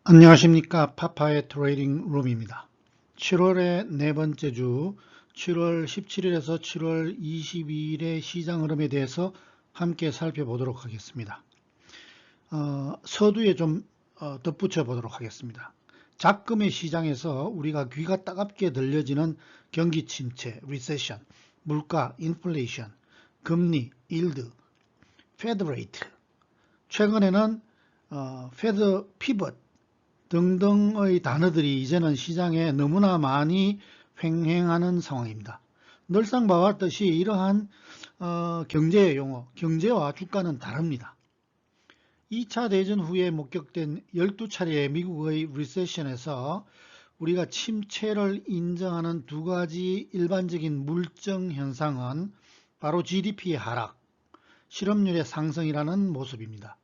안녕하십니까. 파파의 트레이딩 룸입니다. 7월의 네 번째 주 7월 17일에서 7월 22일의 시장 흐름에 대해서 함께 살펴보도록 하겠습니다. 서두에 좀 덧붙여 보도록 하겠습니다. 작금의 시장에서 우리가 귀가 따갑게 들려지는 경기 침체, 리세션, 물가, 인플레이션, 금리, 일드, 페드 레이트, 최근에는 페드 피벗 등등의 단어들이 이제는 시장에 너무나 많이 횡행하는 상황입니다. 늘상 봐왔듯이 이러한 경제의 용어, 경제와 주가는 다릅니다. 2차 대전 후에 목격된 12차례의 미국의 리세션에서 우리가 침체를 인정하는 두 가지 일반적인 물정 현상은 바로 GDP의 하락, 실업률의 상승이라는 모습입니다.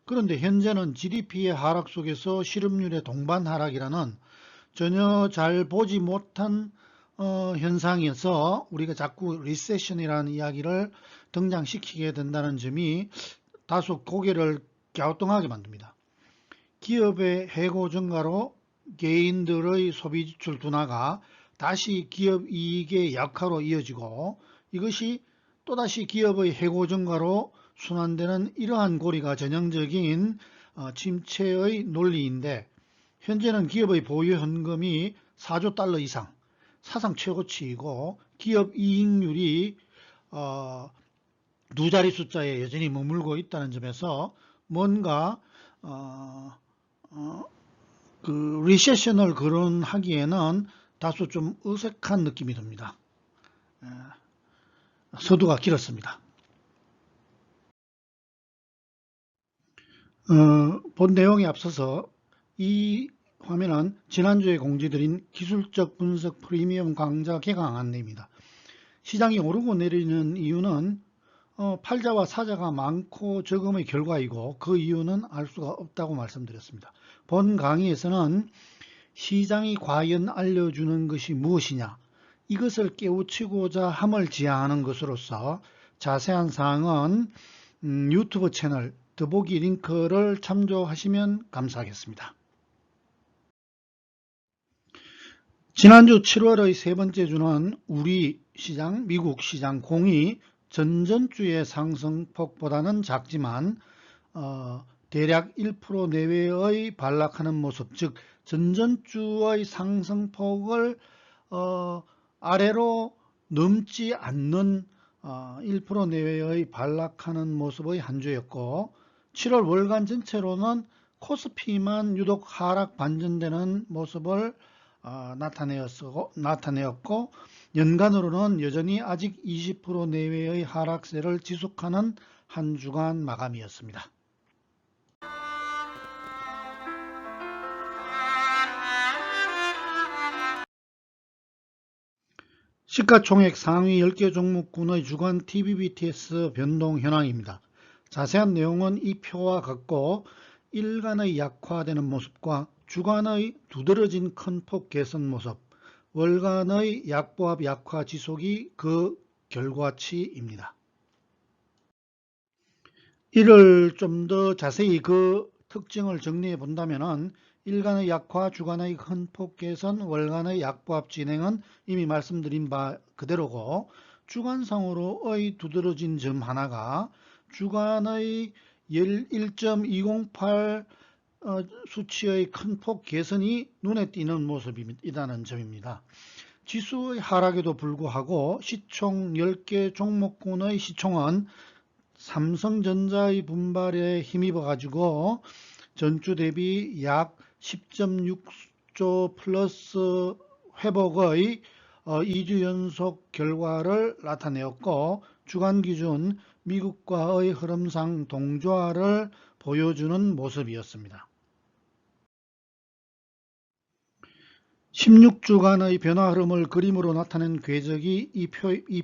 그런데 현재는 GDP의 하락 속에서 실업률의 동반 하락이라는 전혀 잘 보지 못한 현상에서 우리가 자꾸 리세션이라는 이야기를 등장시키게 된다는 점이 다소 고개를 갸우뚱하게 만듭니다. 기업의 해고 증가로 개인들의 소비 지출 둔화가 다시 기업 이익의 약화로 이어지고, 이것이 또다시 기업의 해고 증가로 순환되는 이러한 고리가 전형적인 침체의 논리인데, 현재는 기업의 보유 현금이 4조 달러 이상, 사상 최고치이고 기업 이익률이 두 자리 숫자에 여전히 머물고 있다는 점에서 뭔가 그 리세션을 거론하기에는 다소 좀 어색한 느낌이 듭니다. 서두가 길었습니다. 본 내용에 앞서서 이 화면은 지난주에 공지드린 기술적 분석 프리미엄 강좌 개강 안내입니다. 시장이 오르고 내리는 이유는 팔자와 사자가 많고 적음의 결과이고, 그 이유는 알 수가 없다고 말씀드렸습니다. 본 강의에서는 시장이 과연 알려주는 것이 무엇이냐, 이것을 깨우치고자 함을 지향하는 것으로서 자세한 사항은 유튜브 채널 더보기 링크를 참조하시면 감사하겠습니다. 지난주 7월의 세 번째 주는 우리 시장, 미국 시장 공이 전전주의 상승폭보다는 작지만 대략 1% 내외의 반락하는 모습, 즉 전전주의 상승폭을 아래로 넘지 않는 1% 내외의 반락하는 모습의 한 주였고, 7월 월간 전체로는 코스피만 유독 하락 반전되는 모습을 나타내었고, 연간으로는 여전히 아직 20% 내외의 하락세를 지속하는 한 주간 마감이었습니다. 시가총액 상위 10개 종목군의 주간 TBBTS 변동 현황입니다. 자세한 내용은 이 표와 같고, 일간의 약화되는 모습과 주간의 두드러진 큰 폭 개선 모습, 월간의 약보합 약화 지속이 그 결과치입니다. 이를 좀 더 자세히 그 특징을 정리해 본다면, 일간의 약화, 주간의 큰 폭 개선, 월간의 약보합 진행은 이미 말씀드린 바 그대로고, 주간상으로의 두드러진 점 하나가 주간의 1.208 수치의 큰 폭 개선이 눈에 띄는 모습이라는 점입니다. 지수의 하락에도 불구하고 시총 10개 종목군의 시총은 삼성전자의 분발에 힘입어 가지고 전주 대비 약 10.6조 플러스 회복의 2주 연속 결과를 나타내었고, 주간 기준 미국과의 흐름상 동조화를 보여주는 모습이었습니다. 16주간의 변화 흐름을 그림으로 나타낸 궤적이 이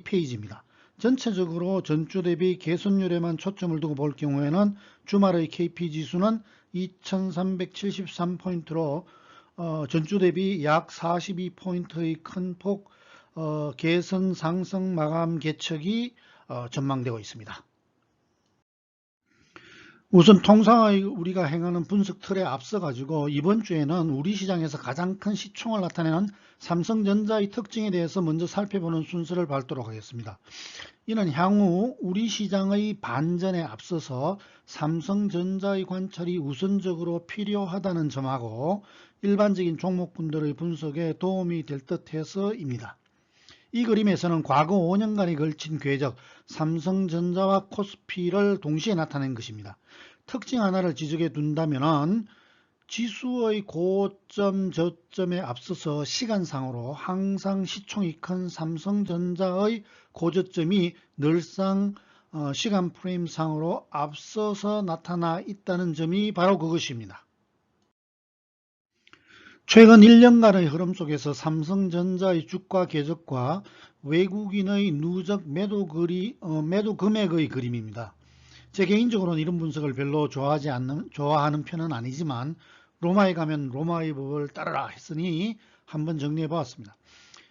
페이지입니다. 전체적으로 전주 대비 개선율에만 초점을 두고 볼 경우에는 주말의 KP지수는 2373포인트로 전주 대비 약 42포인트의 큰 폭 개선 상승 마감 개척이 전망되고 있습니다. 우선 통상의 우리가 행하는 분석 틀에 앞서 가지고 이번 주에는 우리 시장에서 가장 큰 시총을 나타내는 삼성전자의 특징에 대해서 먼저 살펴보는 순서를 밟도록 하겠습니다. 이는 향후 우리 시장의 반전에 앞서서 삼성전자의 관찰이 우선적으로 필요하다는 점하고 일반적인 종목군들의 분석에 도움이 될 듯해서입니다. 이 그림에서는 과거 5년간에 걸친 궤적 삼성전자와 코스피를 동시에 나타낸 것입니다. 특징 하나를 지적해 둔다면 지수의 고점 저점에 앞서서 시간상으로 항상 시총이 큰 삼성전자의 고저점이 늘상 시간 프레임상으로 앞서서 나타나 있다는 점이 바로 그것입니다. 최근 1년간의 흐름 속에서 삼성전자의 주가 궤적과 외국인의 누적 매도 금액의 그림입니다. 제 개인적으로는 이런 분석을 별로 좋아하는 편은 아니지만 로마에 가면 로마의 법을 따르라 했으니 한번 정리해 보았습니다.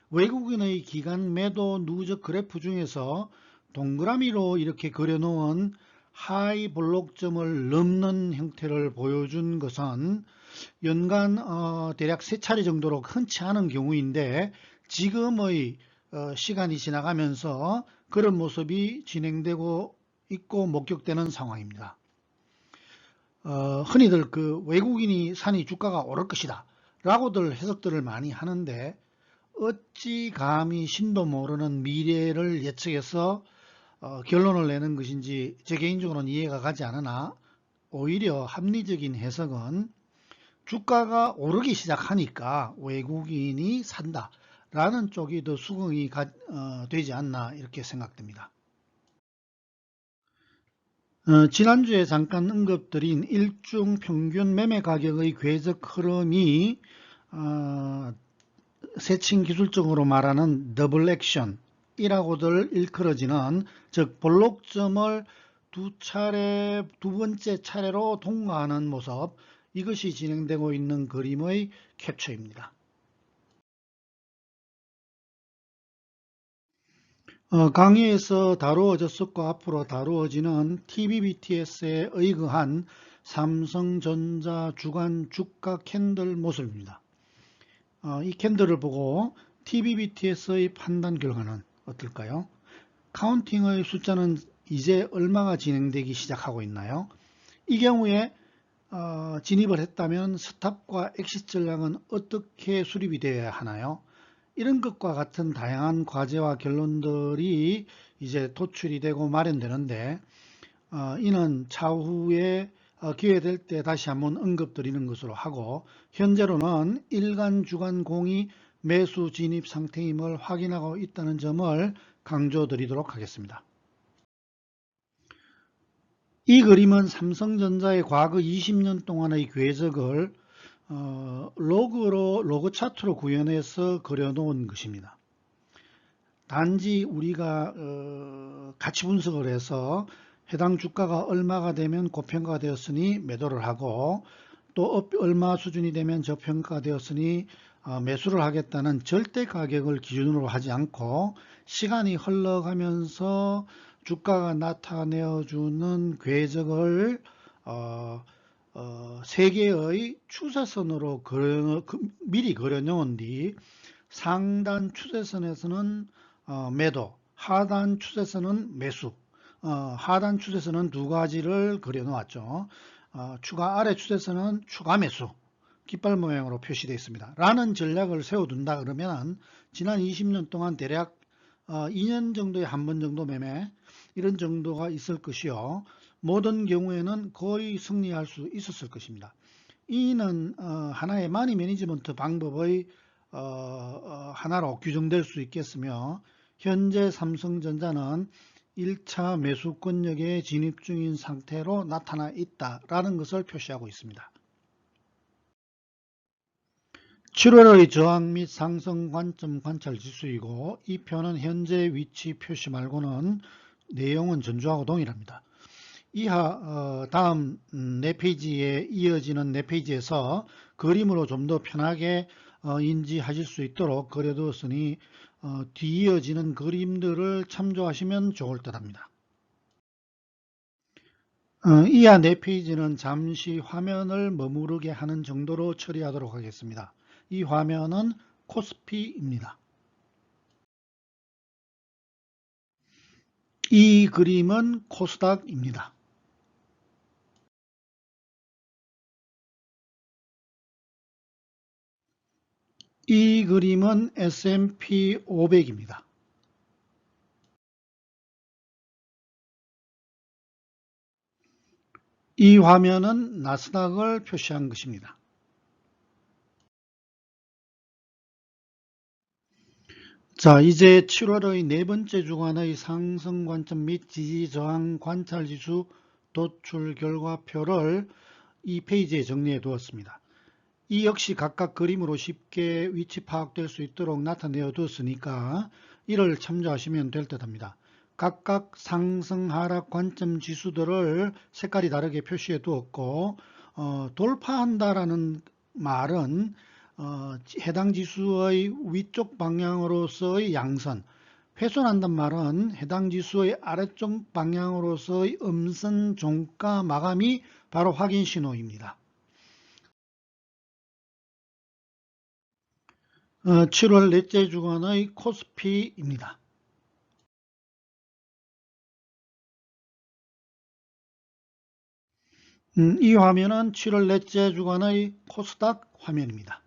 외국인의 기간 매도 누적 그래프 중에서 동그라미로 이렇게 그려놓은 하이 블록점을 넘는 형태를 보여준 것은 연간 대략 3차례 정도로 흔치 않은 경우인데 지금의 시간이 지나가면서 그런 모습이 진행되고 있고 목격되는 상황입니다. 흔히들 그 외국인이 사니 주가가 오를 것이다 라고들 해석들을 많이 하는데 어찌 감히 신도 모르는 미래를 예측해서 결론을 내는 것인지 제 개인적으로는 이해가 가지 않으나 오히려 합리적인 해석은 주가가 오르기 시작하니까 외국인이 산다 라는 쪽이 더 수긍이 되지 않나 이렇게 생각됩니다. 지난주에 잠깐 언급드린 일중 평균 매매 가격의 궤적 흐름이 세칭 기술적으로 말하는 더블 액션이라고들 일컬어지는 즉 볼록점을 두 번째 차례로 통과하는 모습, 이것이 진행되고 있는 그림의 캡처입니다. 강의에서 다루어졌었고 앞으로 다루어지는 TBBTS에 의거한 삼성전자 주간 주가 캔들 모습입니다. 이 캔들을 보고 TBBTS의 판단 결과는 어떨까요? 카운팅의 숫자는 이제 얼마가 진행되기 시작하고 있나요? 이 경우에 진입을 했다면 스탑과 엑시트 전략은 어떻게 수립이 되어야 하나요? 이런 것과 같은 다양한 과제와 결론들이 이제 도출이 되고 마련되는데 이는 차후에 기회될 때 다시 한번 언급드리는 것으로 하고 현재로는 일간 주간 공이 매수 진입 상태임을 확인하고 있다는 점을 강조드리도록 하겠습니다. 이 그림은 삼성전자의 과거 20년 동안의 궤적을 로그 차트로 구현해서 그려놓은 것입니다. 단지 우리가 가치 분석을 해서 해당 주가가 얼마가 되면 고평가가 되었으니 매도를 하고 또 얼마 수준이 되면 저평가가 되었으니 매수를 하겠다는 절대 가격을 기준으로 하지 않고 시간이 흘러가면서 주가가 나타내어주는 궤적을 세 개의 추세선으로 미리 그려놓은 뒤 상단 추세선에서는 매도, 하단 추세선은 매수, 하단 추세선은 두 가지를 그려놓았죠. 추가 아래 추세선은 추가 매수, 깃발 모양으로 표시되어 있습니다. 라는 전략을 세워둔다 그러면 지난 20년 동안 대략 2년 정도에 한 번 정도 매매 이런 정도가 있을 것이요. 모든 경우에는 거의 승리할 수 있었을 것입니다. 이는 하나의 마니 매니지먼트 방법의 하나로 규정될 수 있겠으며 현재 삼성전자는 1차 매수권역에 진입 중인 상태로 나타나 있다라는 것을 표시하고 있습니다. 7월의 저항 및 상승 관점 관찰 지수이고 이 표는 현재 위치 표시 말고는 내용은 전주하고 동일합니다. 이하 다음 4페이지에 이어지는 4페이지에서 그림으로 좀 더 편하게 인지하실 수 있도록 그려두었으니 뒤이어지는 그림들을 참조하시면 좋을 듯 합니다. 이하 4페이지는 잠시 화면을 머무르게 하는 정도로 처리하도록 하겠습니다. 이 화면은 코스피입니다. 이 그림은 코스닥입니다. 이 그림은 S&P 500입니다. 이 화면은 나스닥을 표시한 것입니다. 자, 이제 7월의 네 번째 주간의 상승 관점 및 지지 저항 관찰 지수 도출 결과표를 이 페이지에 정리해 두었습니다. 이 역시 각각 그림으로 쉽게 위치 파악될 수 있도록 나타내어 두었으니까 이를 참조하시면 될 듯합니다. 각각 상승 하락 관점 지수들을 색깔이 다르게 표시해 두었고 돌파한다라는 말은 해당 지수의 위쪽 방향으로서의 양선, 훼손한단 말은 해당 지수의 아래쪽 방향으로서의 음선 종가 마감이 바로 확인 신호입니다. 7월 넷째 주간의 코스피입니다. 이 화면은 7월 넷째 주간의 코스닥 화면입니다.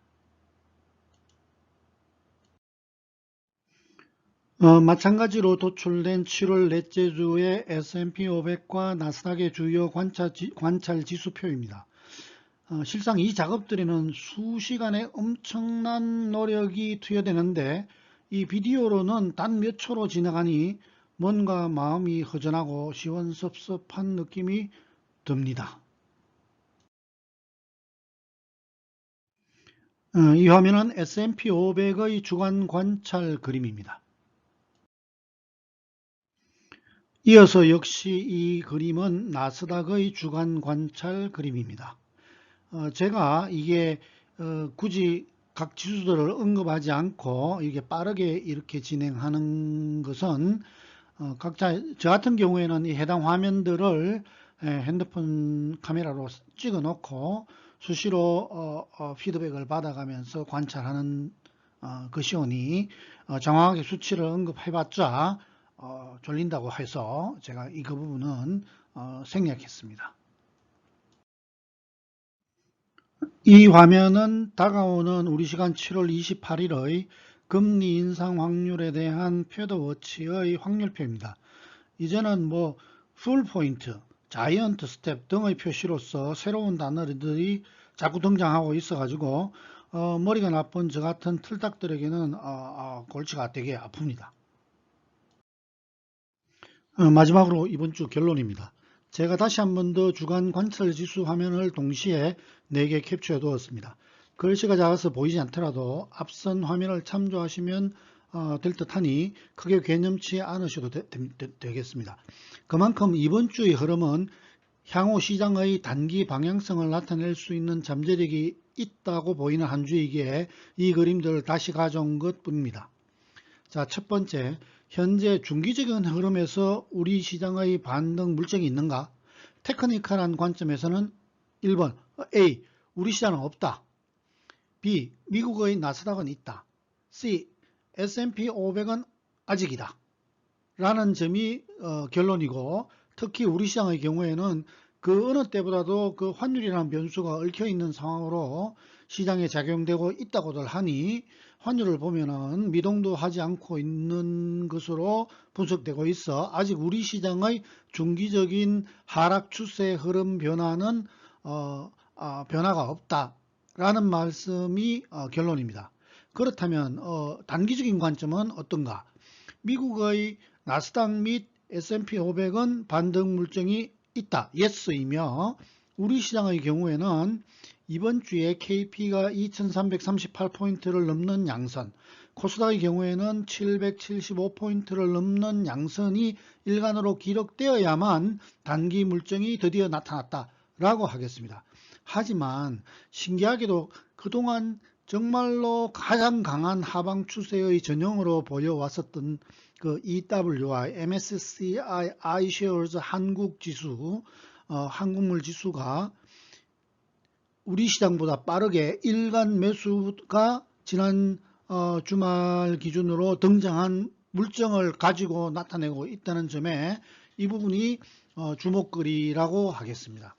마찬가지로 도출된 7월 넷째 주의 S&P 500과 나스닥의 주요 관찰 지수표입니다. 실상 이 작업들에는 수시간의 엄청난 노력이 투여되는데 이 비디오로는 단 몇 초로 지나가니 뭔가 마음이 허전하고 시원섭섭한 느낌이 듭니다. 이 화면은 S&P 500의 주간 관찰 그림입니다. 이어서 역시 이 그림은 나스닥의 주간 관찰 그림입니다. 제가 이게 굳이 각 지수들을 언급하지 않고 이렇게 빠르게 이렇게 진행하는 것은 각자 저 같은 경우에는 이 해당 화면들을 핸드폰 카메라로 찍어 놓고 수시로 피드백을 받아가면서 관찰하는 것이오니 정확하게 수치를 언급해봤자 졸린다고 해서 제가 이 그 부분은 생략했습니다. 이 화면은 다가오는 우리 시간 7월 28일의 금리 인상 확률에 대한 패드워치의 확률표입니다. 이제는 뭐 풀포인트, 자이언트 스텝 등의 표시로서 새로운 단어들이 자꾸 등장하고 있어가지고 머리가 나쁜 저 같은 틀딱들에게는 골치가 되게 아픕니다. 마지막으로 이번 주 결론입니다. 제가 다시 한 번 더 주간 관찰 지수 화면을 동시에 4개 캡처해 두었습니다. 글씨가 작아서 보이지 않더라도 앞선 화면을 참조하시면 될 듯하니 크게 개념치 않으셔도 되겠습니다. 그만큼 이번 주의 흐름은 향후 시장의 단기 방향성을 나타낼 수 있는 잠재력이 있다고 보이는 한 주이기에 이 그림들을 다시 가져온 것 뿐입니다. 자, 첫 번째, 현재 중기적인 흐름에서 우리 시장의 반등 물증이 있는가? 테크니컬한 관점에서는 1번 A. 우리 시장은 없다. B. 미국의 나스닥은 있다. C. S&P 500은 아직이다. 라는 점이 결론이고, 특히 우리 시장의 경우에는 그 어느 때보다도 그 환율이라는 변수가 얽혀 있는 상황으로 시장에 작용되고 있다고들 하니 환율을 보면은 미동도 하지 않고 있는 것으로 분석되고 있어 아직 우리 시장의 중기적인 하락 추세 흐름 변화는 변화가 없다라는 말씀이 결론입니다. 그렇다면 단기적인 관점은 어떤가? 미국의 나스닥 및 S&P 500은 반등 물증이 있다. Yes이며 우리 시장의 경우에는 이번 주에 KP가 2338포인트를 넘는 양선, 코스닥의 경우에는 775포인트를 넘는 양선이 일간으로 기록되어야만 단기 물증이 드디어 나타났다라고 하겠습니다. 하지만 신기하게도 그동안 정말로 가장 강한 하방 추세의 전형으로 보여왔었던 그 EWI, MSCI iShares 한국 지수 한국물 지수가 우리 시장보다 빠르게 일간 매수가 지난 주말 기준으로 등장한 물정을 가지고 나타내고 있다는 점에 이 부분이 주목거리라고 하겠습니다.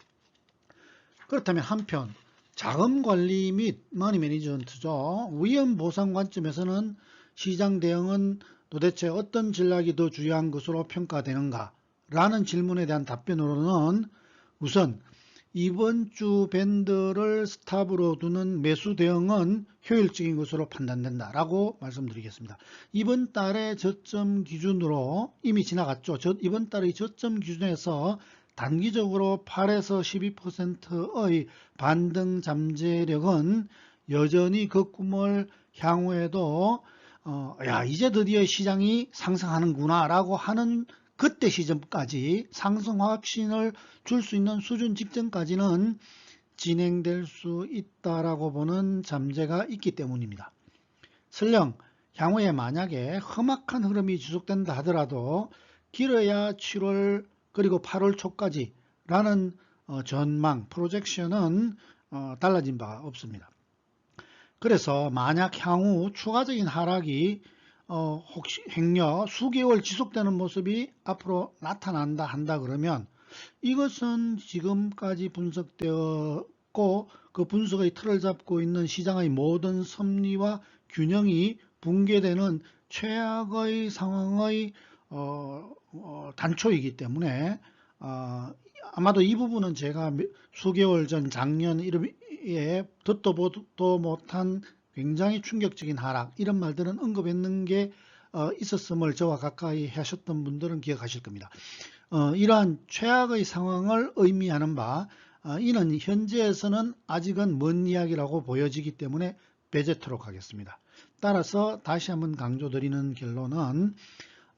그렇다면 한편 자금관리 및 머니 매니지먼트죠. 위험 보상 관점에서는 시장 대응은 도대체 어떤 전략이 더 중요한 것으로 평가되는가 라는 질문에 대한 답변으로는 우선 이번 주 밴드를 스탑으로 두는 매수 대응은 효율적인 것으로 판단된다 라고 말씀드리겠습니다. 이번 달의 저점 기준으로 이미 지나갔죠. 이번 달의 저점 기준에서 단기적으로 8에서 12%의 반등 잠재력은 여전히 그 꿈을 향후에도 이제 드디어 시장이 상승하는구나 라고 하는 그때 시점까지 상승 확신을 줄 수 있는 수준 직전까지는 진행될 수 있다라고 보는 잠재가 있기 때문입니다. 설령 향후에 만약에 험악한 흐름이 지속된다 하더라도 길어야 7월 그리고 8월 초까지 라는 전망, 프로젝션은 달라진 바가 없습니다. 그래서 만약 향후 추가적인 하락이 혹시 행여 수개월 지속되는 모습이 앞으로 나타난다 한다 그러면 이것은 지금까지 분석되었고 그 분석의 틀을 잡고 있는 시장의 모든 섭리와 균형이 붕괴되는 최악의 상황의 단초이기 때문에 아마도 이 부분은 제가 수개월 전 작년 1월에 듣도 보도 못한 굉장히 충격적인 하락 이런 말들은 언급했는 게 있었음을 저와 가까이 하셨던 분들은 기억하실 겁니다. 이러한 최악의 상황을 의미하는 바 이는 현재에서는 아직은 먼 이야기라고 보여지기 때문에 배제토록 하겠습니다. 따라서 다시 한번 강조드리는 결론은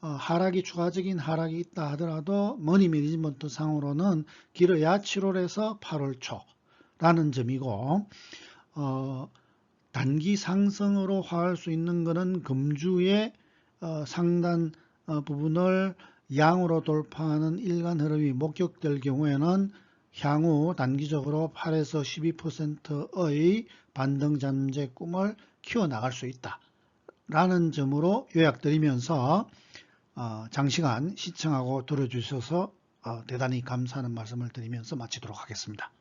하락이 추가적인 하락이 있다 하더라도 머니 매니지먼트 상으로는 길어야 7월에서 8월 초라는 점이고 단기 상승으로 화할 수 있는 것은 금주의 상단 부분을 양으로 돌파하는 일간 흐름이 목격될 경우에는 향후 단기적으로 8에서 12%의 반등 잠재 꿈을 키워나갈 수 있다 라는 점으로 요약드리면서 장시간 시청하고 들어주셔서 대단히 감사하는 말씀을 드리면서 마치도록 하겠습니다.